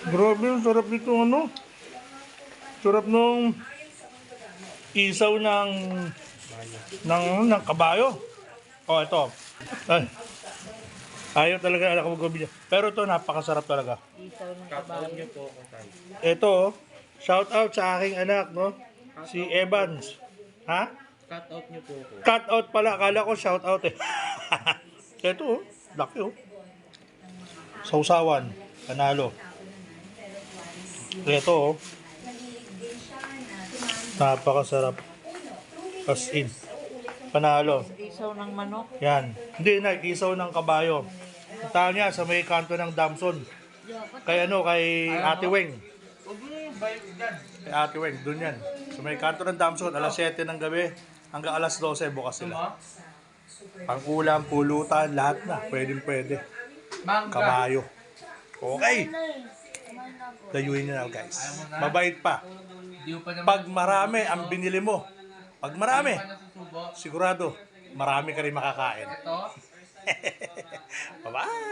Grabe, ang sarap nito ano. Sarap nung isaw ng kabayo. Oh, ito. Ay, ayaw talaga anak ko mag-video. Pero ito, napakasarap talaga. Isaw ng kabayo. Niyo po kung tayo. Ito, shout out sa aking anak, no? Si Evans. Ha? Cut out niyo po ko. Cut out pala. Akala ko shout out eh. Ito, oh. Laki, oh. Sausawan. Panalo. Ito, oh. Napakasarap. As in. Panalo. Isaw ng manok. Yan. Hindi na, isaw ng kabayo. Punta niya sa may kanto ng Damson. Kay Ate Weng. Kay Ate Weng, dun yan. Sa may kanto ng Damson, alas 7 ng gabi, hanggang alas 12 bukas sila. Pangkulam, pulutan, lahat na. Pwede. Kabayo. Okay. Layuin niyo na guys. Mabait pa. Pag marami ang binili mo, pag marami, sigurado, marami ka rin makakain. Bye-bye!